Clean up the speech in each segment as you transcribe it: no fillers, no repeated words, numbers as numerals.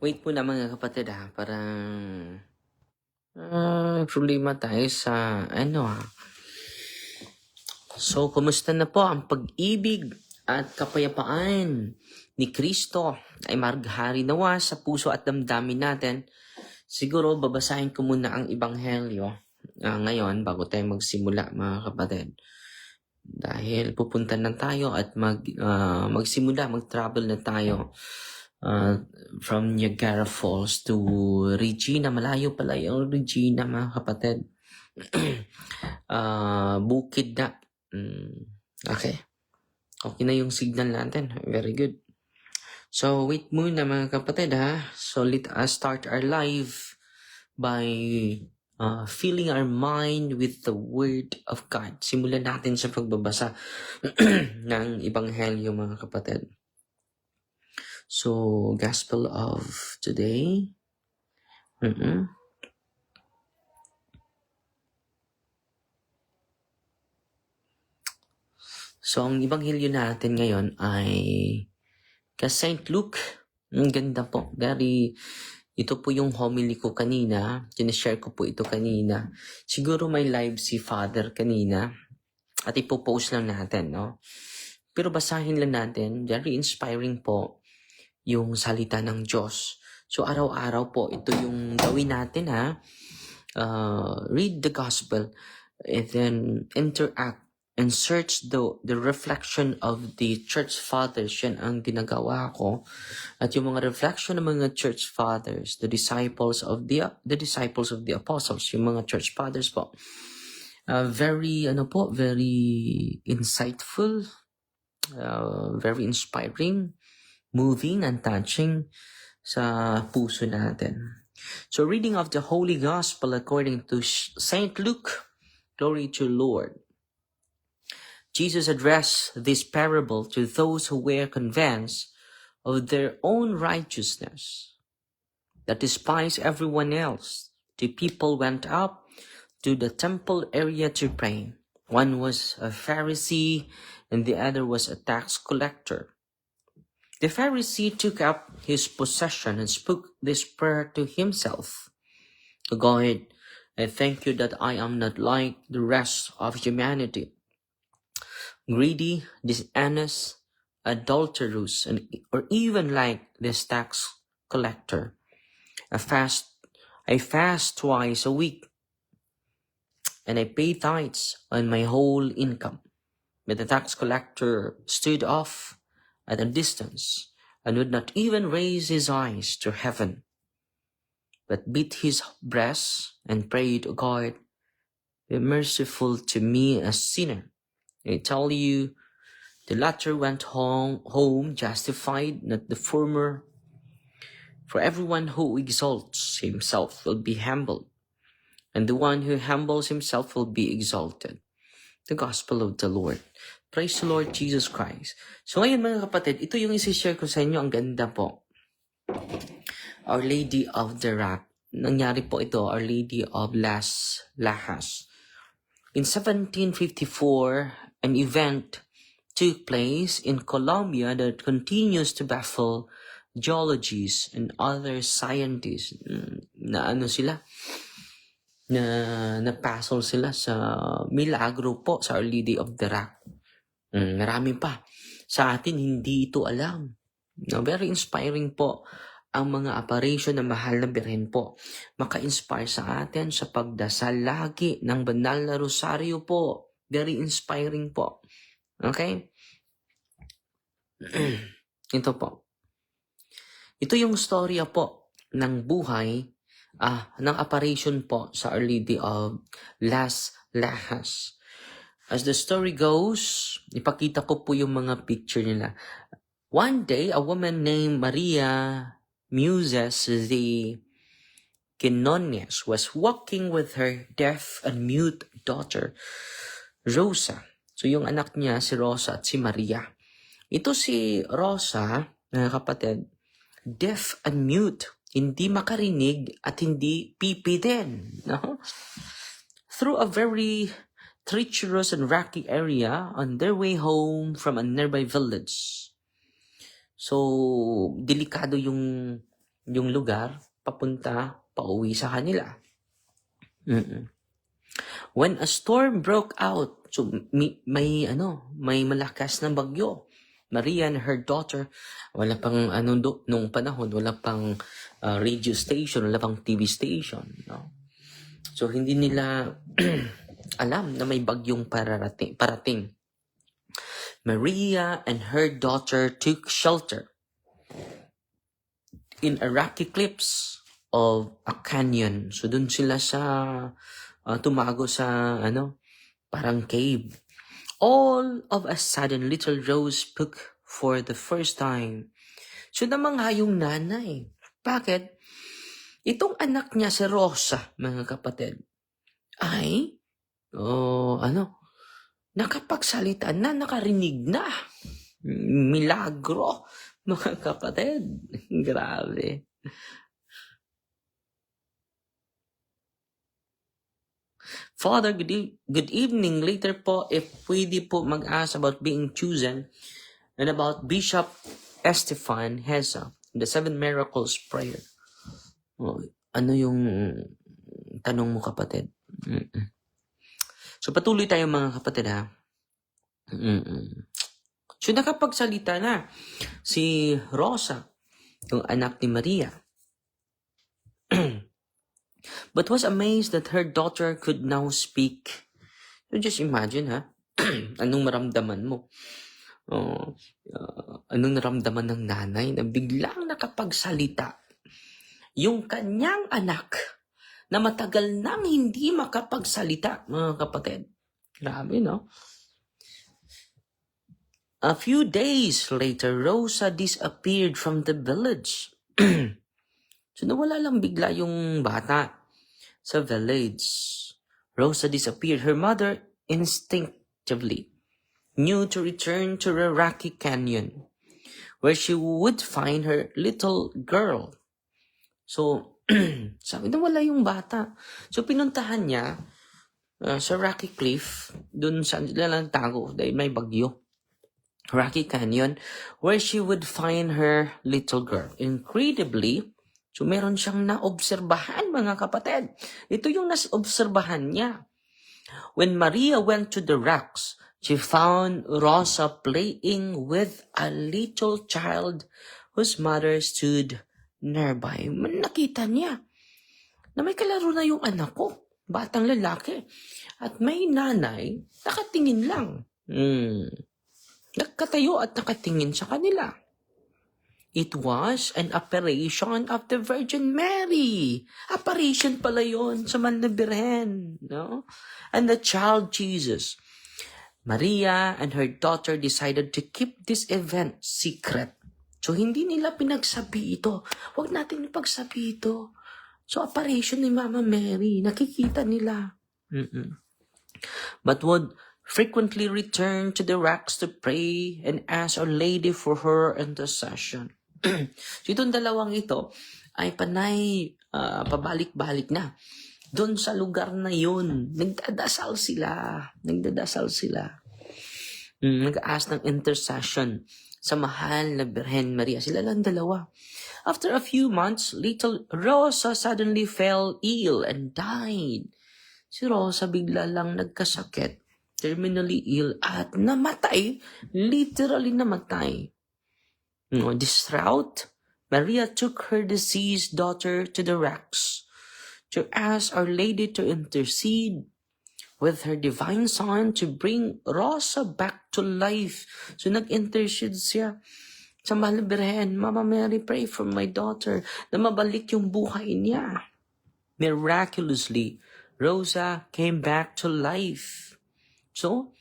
Wait muna mga kapatid parang problema tayo sa So, kumusta na po ang pag-ibig at kapayapaan ni Kristo ay maghari nawa sa puso at damdamin natin. Siguro babasahin ko muna ang Ebanghelyo ngayon bago tayo magsimula mga kapatid. Dahil pupunta na tayo at magsimula, mag-travel na tayo from Niagara Falls to Regina. Malayo pala yung Regina mga kapatid. Bukid na. Okay. Okay na yung signal natin. Very good. So, wait muna mga kapatid So, let us start our live by filling our mind with the Word of God. Simulan natin sa pagbabasa ng Ebanghelyo mga kapatid. So, Gospel of today. So, ang Ebanghelyo natin ngayon ay kay St. Luke. Ang ganda po. Ito po yung homily ko kanina. Sinishare ko po ito kanina. Siguro may live si Father kanina. At ipopost lang natin, no? Pero basahin lang natin. Very inspiring po yung salita ng Diyos. So, araw-araw po, ito yung gawin natin, read the gospel and then interact and search the reflection of the church fathers. Yan ang ginagawa ko. At yung mga reflection ng mga church fathers, the disciples of the apostles, yung mga church fathers po. Very insightful, very inspiring, moving and touching sa puso natin. So, reading of the Holy Gospel according to St. Luke. Glory to Lord. Jesus addressed this parable to those who were convinced of their own righteousness, that despised everyone else. The people went up to the temple area to pray. One was a Pharisee and the other was a tax collector. The Pharisee took up his possession and spoke this prayer to himself. God, I thank you that I am not like the rest of humanity, greedy, dishonest, adulterous, or even like this tax collector. I fast twice a week, and I pay tithes on my whole income. But the tax collector stood off at a distance and would not even raise his eyes to heaven, but beat his breast and prayed, God, be merciful to me, a sinner. I tell you, the latter went home justified, not the former. For everyone who exalts himself will be humbled, and the one who humbles himself will be exalted. The Gospel of the Lord. Praise the Lord Jesus Christ. So ngayon mga kapatid, ito yung isi-share ko sa inyo. Ang ganda po. Our Lady of the Rock. Nangyari po ito, Our Lady of Las Lajas. In 1754, an event took place in Colombia that continues to baffle geologists and other scientists. Napasol sila sa milagro po sa Our Lady of the Rock. Marami pa. Sa atin, hindi ito alam. Very inspiring po ang mga apparition ng mahal na Birhen po. Maka-inspire sa atin sa pagdasal lagi ng banal na rosaryo po. Very inspiring po. Okay? Ito po. Ito yung storya po ng buhay ng apparition po sa Our Lady of Las Lajas. As the story goes, ipakita ko po yung mga picture nila. One day, a woman named Maria Muses the Quinones was walking with her deaf and mute daughter, Rosa. So yung anak niya, si Rosa at si Maria. Ito si Rosa, mga kapatid, deaf and mute. Hindi makarinig at hindi pipi din. No? Through a very treacherous and rocky area on their way home from a nearby village. So, delikado yung yung lugar, pauwi sa kanila. When a storm broke out, so may malakas na bagyo. Maria and her daughter, wala pang nung panahon, wala pang radio station, wala pang TV station, no? So hindi nila alam na may bagyong parating. Maria and her daughter took shelter in a rocky cliffs of a canyon. So dun sila sa tumago sa parang cave. All of a sudden, little Rose spoke for the first time. So namangha yung nanay. Bakit? Itong anak niya si Rosa, mga kapatid, ay nakapagsalita na, nakarinig na. Milagro, mga kapatid. Grabe. Father, good evening. Later po, if pwede po mag-ask about being chosen and about Bishop Estefan Heza, the 7 Miracles Prayer. Ano yung tanong mo, kapatid? So, patuloy tayo, mga kapatid, ha? So, nakapagsalita na si Rosa, yung anak ni Maria. But was amazed that her daughter could now speak. So, just imagine, ha? Anong maramdaman mo? Anong naramdaman ng nanay na biglang nakapagsalita yung kanyang anak na matagal nang hindi makapagsalita, mga kapatid. Grabe, no? A few days later, Rosa disappeared from the village. So nawala lang bigla yung bata sa village. Rosa disappeared. Her mother instinctively knew to return to the rocky canyon where she would find her little girl. So, sabi na wala yung bata. So, pinuntahan niya sa Rocky Cliff, dun sa nilang tago dahil may bagyo. Rocky Canyon, where she would find her little girl. Incredibly, so meron siyang naobserbahan, mga kapatid. Ito yung naobserbahan niya. When Maria went to the rocks, she found Rosa playing with a little child whose mother stood nearby. Nakita niya na may kalaro na yung anak ko, batang lalaki. At may nanay, nakatingin lang. Nakatayo at nakatingin sa kanila. It was an apparition of the Virgin Mary. Apparition pala yun sa Mahal na Birhen, no? And the child Jesus. Maria and her daughter decided to keep this event secret. So, hindi nila pinagsabi ito. Huwag natin ipagsabi ito. So, apparition ni Mama Mary. Nakikita nila. But would frequently return to the rocks to pray and ask Our Lady for her intercession. So, itong dalawang ito ay panay pabalik-balik na. Doon sa lugar na yun, nagdadasal sila. Nag-ask ng intercession sa Mahal na Birhen Maria. Sila lang dalawa. After a few months, little Rosa suddenly fell ill and died. Si Rosa bigla lang nagkasakit, terminally ill, at namatay. Literally namatay. Distraught, Maria took her deceased daughter to the rocks to ask Our Lady to intercede with her divine son to bring Rosa back to life. So nag-intercede siya sa Mahal na Birhen. Mama Mary, pray for my daughter na mabalik yung buhay niya. Miraculously, Rosa came back to life. So,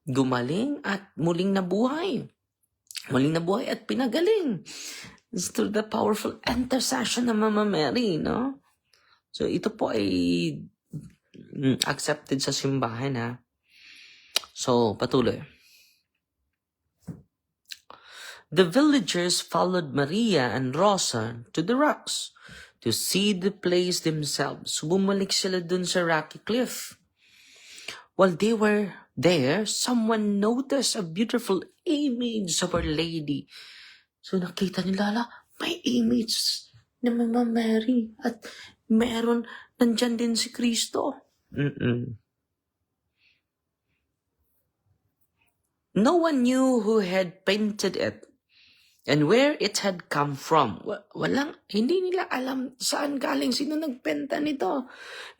gumaling at muling nabuhay. Muling nabuhay at pinagaling. It's through the powerful intercession ng Mama Mary, no? So, ito po ay accepted sa simbahan, ha? So, patuloy. The villagers followed Maria and Rosa to the rocks to see the place themselves. So, bumalik sila dun sa rocky cliff. While they were there, someone noticed a beautiful image of Our Lady. So, nakita nila, may image na Mama Mary at nandyan din si Kristo. No one knew who had painted it and where it had come from. Hindi nila alam saan galing, sino nagpenta nito.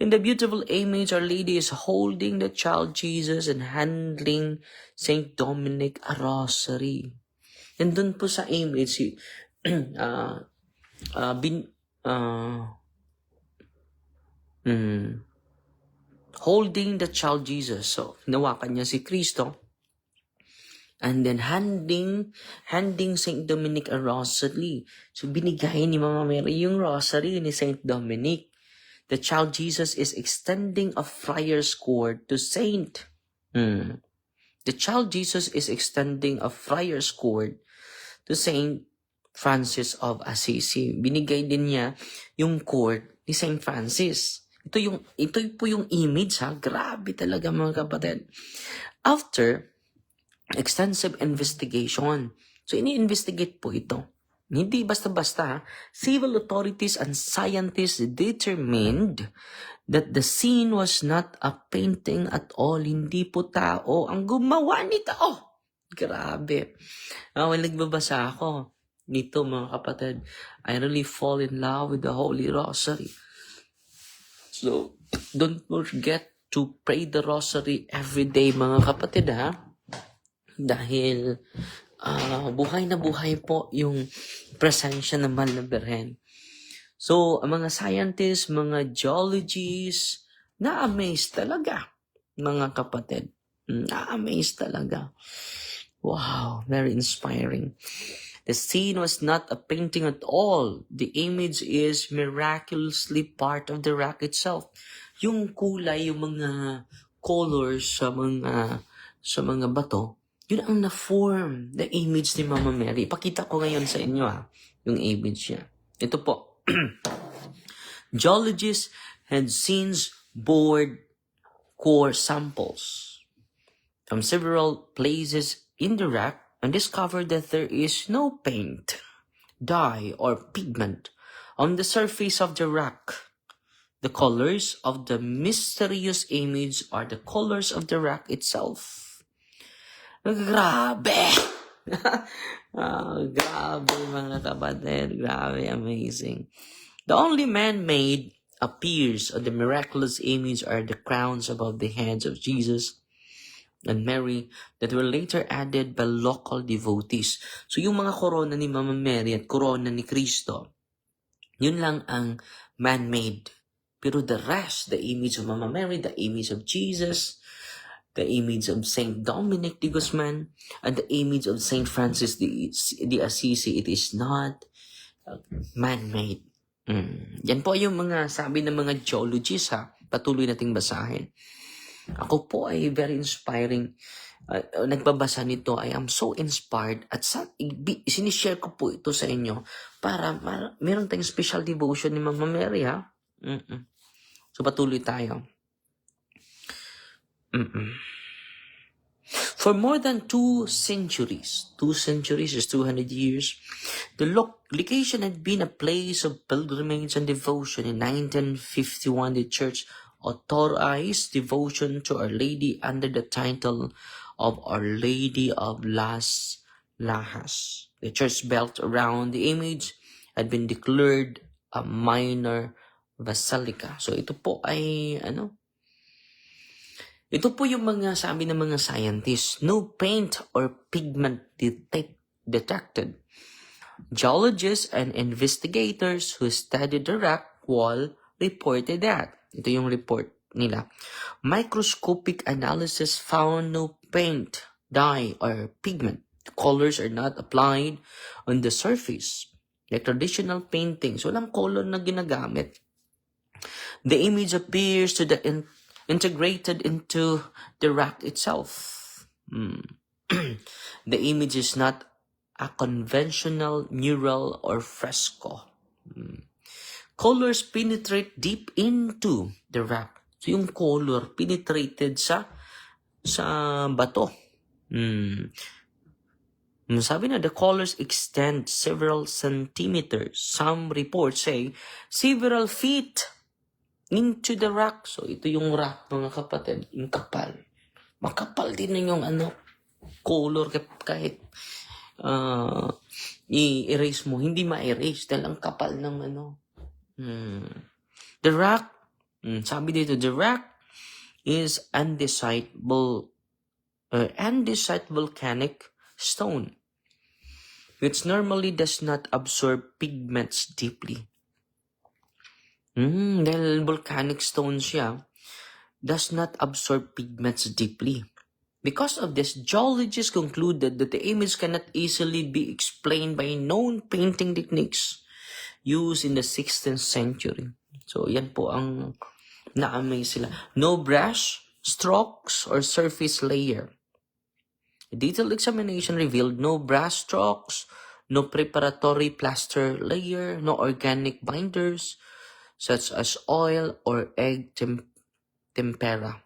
In the beautiful image, Our Lady is holding the child Jesus and handling Saint Dominic a rosary. And dun po sa image, holding the child Jesus. So, hinawakan niya si Kristo. And then handing Saint Dominic a rosary. So binigay ni Mama Mary yung rosary ni Saint Dominic. The child Jesus is extending a friar's cord to Saint. The child Jesus is extending a friar's cord to Saint Francis of Assisi. Binigay din niya yung cord ni Saint Francis. Ito po yung image, ha. Grabe talaga, mga kapatid. After extensive investigation. So, ini-investigate po ito. Hindi basta-basta, ha? Civil authorities and scientists determined that the scene was not a painting at all. Hindi po tao ang gumawa nito. Oh, grabe. When nagbabasa ako nito, mga kapatid, I really fall in love with the Holy Rosary. So, don't forget to pray the Rosary every day, mga kapatid, ha? Dahil buhay na buhay po yung presensya ng Mahal na Birhen. So, ang mga scientists, mga geologists, na-amaze talaga, mga kapatid. Na-amaze talaga. Wow, very inspiring. The scene was not a painting at all. The image is miraculously part of the rock itself. Yung kulay, yung mga colors sa mga bato, yun ang na-form, the image ni Mama Mary. Ipakita ko ngayon sa inyo, yung image niya. Ito po. Geologists had since bored core samples from several places in the rock and discovered that there is no paint, dye, or pigment on the surface of the rock. The colors of the mysterious image are the colors of the rock itself. Grabe! Grabe, mga kapatid. Grabe, amazing. The only man-made appears on the miraculous image are the crowns above the heads of Jesus and Mary that were later added by local devotees. So yung mga korona ni Mama Mary at korona ni Kristo, yun lang ang man-made. Pero the rest, the image of Mama Mary, the image of Jesus, the image of Saint Dominic de Guzman, and the image of Saint Francis de Assisi, it is not man-made. Yan po yung mga sabi ng mga geologists, ha. Patuloy nating basahin. Ako po ay very inspiring. Nagbabasa nito, I am so inspired at sinishare ko po ito sa inyo para meron tayong special devotion ni Mama Mary, ha. So patuloy tayo. For more than 2 centuries is 200 years, the location had been a place of pilgrimage and devotion. In 1951, the church authorized devotion to Our Lady under the title of Our Lady of Las Lajas. The church built around the image had been declared a minor basilica. So ito po ay ito po yung mga sabi ng mga scientists, no paint or pigment detected. Geologists and investigators who studied the rock wall reported that. Ito yung report nila. Microscopic analysis found no paint, dye, or pigment. The colors are not applied on the surface. Like traditional paintings, walang color na ginagamit. The image appears to the integrated into the rock itself. The image is not a conventional mural or fresco. Colors penetrate deep into the rock. So yung color penetrated sa bato. Sabi na, the colors extend several centimeters. Some reports say several feet into the rock. So, ito yung rock, mga kapatid. Yung kapal. Makapal din na yung color kahit i-erase mo. Hindi ma-erase dahil ang kapal ng The rock, sabi dito, the rock is andesite volcanic stone, which normally does not absorb pigments deeply. Dahil volcanic stone siya, does not absorb pigments deeply. Because of this, geologists concluded that the image cannot easily be explained by known painting techniques used in the 16th century. So, yan po ang na-amaze sila. No brush, strokes, or surface layer. A detailed examination revealed no brush strokes, no preparatory plaster layer, no organic binders, such as oil or egg tempera.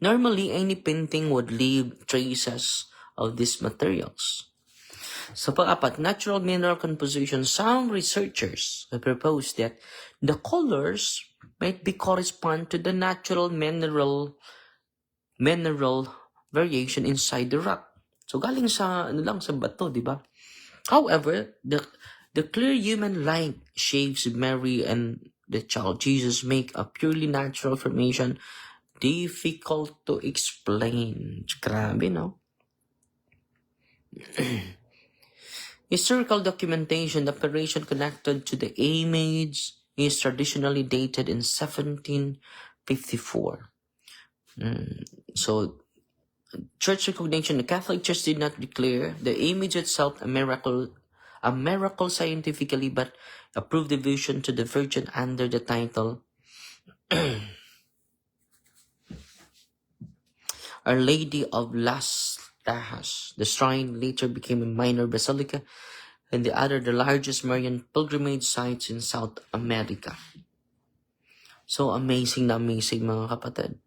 Normally, any painting would leave traces of these materials. Sa pang-apat, natural mineral composition. Some researchers have proposed that the colors might be correspond to the natural mineral variation inside the rock. So galing sa sa bato, di ba? However, the clear human light shapes Mary and the child Jesus make a purely natural formation difficult to explain. Grabe, no? Historical documentation, the operation connected to the image is traditionally dated in 1754. So, church recognition, the Catholic Church did not declare the image itself a miracle scientifically, but approved the vision to the Virgin under the title Our Lady of Las Lajas. The shrine later became a minor basilica, and the other the largest Marian pilgrimage sites in South America. So amazing na amazing, mga kapatid.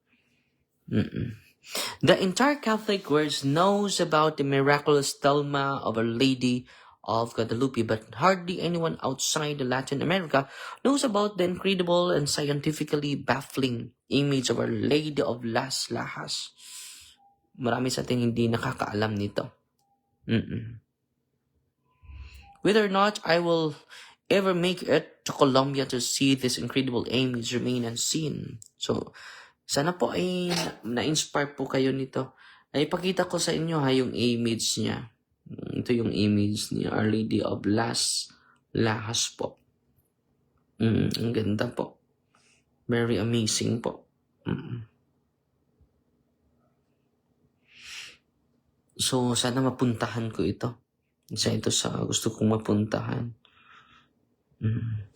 The entire Catholic world knows about the miraculous Thelma of Our Lady of Guadalupe, but hardly anyone outside the Latin America knows about the incredible and scientifically baffling image of Our Lady of Las Lajas. Marami sa atin hindi nakakaalam nito. Whether or not I will ever make it to Colombia to see this incredible image remain unseen. So, sana po ay na-inspire po kayo nito. Ay ipakita ko sa inyo yung image niya. Ito yung image ni Our Lady of Las Lajas po. Ang ganda po. Very amazing po. So, sana mapuntahan ko ito. Isa ito sa gusto kong mapuntahan.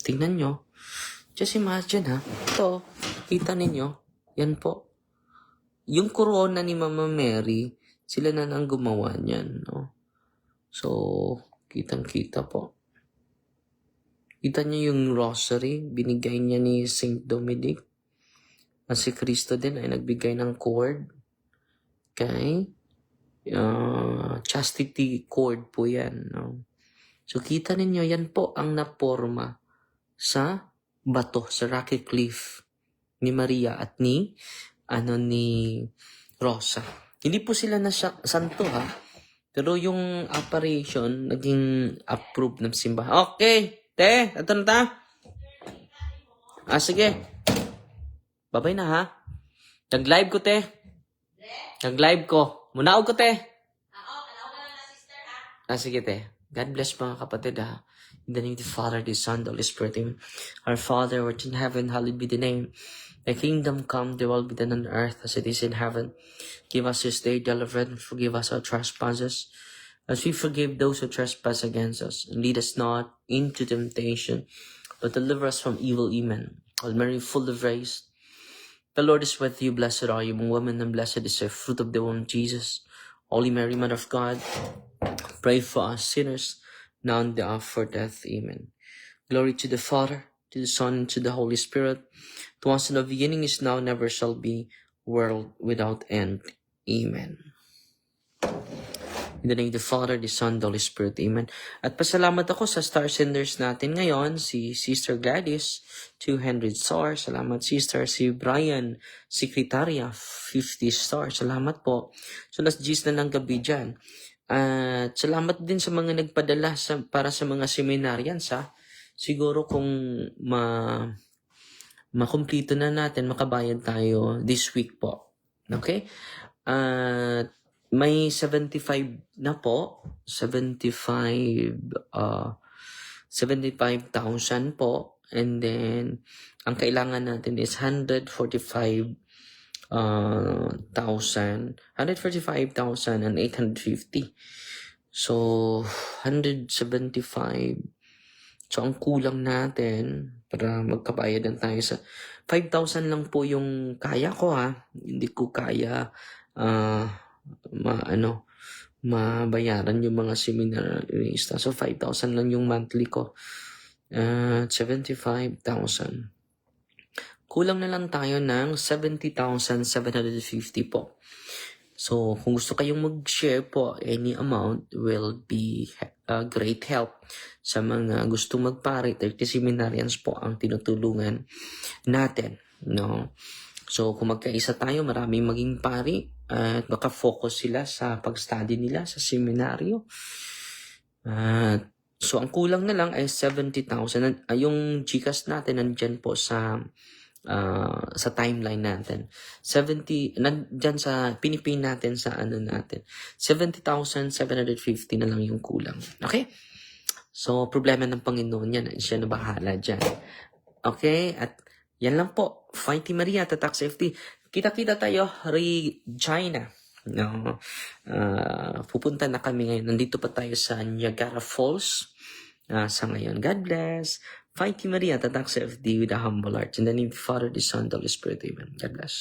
Tingnan nyo. Just imagine ha. Ito, kita ninyo. Yan po. Yung corona ni Mama Mary, sila na nang gumawa niyan. No? So, kitang-kita po. Kita niyo yung rosary, binigay niya ni Saint Dominic. At si Cristo din ay nagbigay ng cord. Okay? Chastity cord po yan. No? So, kita ninyo, yan po ang naporma sa bato, sa Rocky Cliff ni Maria at ni Rosa. Hindi po sila na santo ha. Pero yung operation, naging approved ng simbahan. Okay, te, ito na ta. Sige. Babay na ha. Nag-live ko, te. Nag-live ko. Munaog ko, te. Sige, te. God bless mga kapatid ha. In the name of the Father, the Son, the Holy Spirit. Amen. Our Father, who art in heaven, hallowed be the name. Thy kingdom come, thy will be done on earth as it is in heaven. Give us this day daily bread, and forgive us our trespasses, as we forgive those who trespass against us. And lead us not into temptation, but deliver us from evil. Amen. Hail Mary, full of grace, the Lord is with you. Blessed are you among women, and blessed is the fruit of the womb, Jesus. Holy Mary, Mother of God, pray for us sinners, now and the hour of our death. Amen. Glory to the Father, to the Son, and to the Holy Spirit, to us in the beginning, is now, never shall be, world without end. Amen. In the name of the Father, the Son, the Holy Spirit. Amen. At pasalamat ako sa star senders natin ngayon, si Sister Gladys, 200 stars. Salamat, Sister. Si Brian, Secretaria, 50 stars. Salamat po. So, last G's na ng gabi dyan. At salamat din sa mga nagpadala para sa mga seminarians, ha. Siguro kung makumplito na natin, makabayad tayo this week po. Okay? At may 75 na po. 75,000 po. And then, ang kailangan natin is 145,850. So, 175. So, ang kulang natin para magkabayadan tayo sa 5,000 lang po yung kaya ko, ha. Hindi ko kaya mabayaran yung mga seminarista. So, 5,000 lang yung monthly ko. 75,000. Kulang na lang tayo ng 70,750 po. So, kung gusto kayong mag-share po, any amount will be a great help sa mga gustong magpari. 30 seminarians po ang tinutulungan natin, no? So, kung magkaisa tayo, maraming maging pari at maka-focus sila sa pag-study nila sa seminaryo. So, ang kulang na lang ay 70,000. Yung GCash natin nandyan po sa timeline natin. 70, nandyan sa, pinipin natin sa natin. 70,750 na lang yung kulang. Okay? So, problema ng Panginoon yan. Siya na bahala dyan. Okay? At yan lang po. Fighty Maria, Tatak FD. Kita-kita tayo, Regina. No? Pupunta na kami ngayon. Nandito pa tayo sa Niagara Falls. Sa ngayon. God bless. Fighty Maria, Tatak FD with a humble heart. In the name of the Father, the Son, the Holy Spirit. Amen. God bless.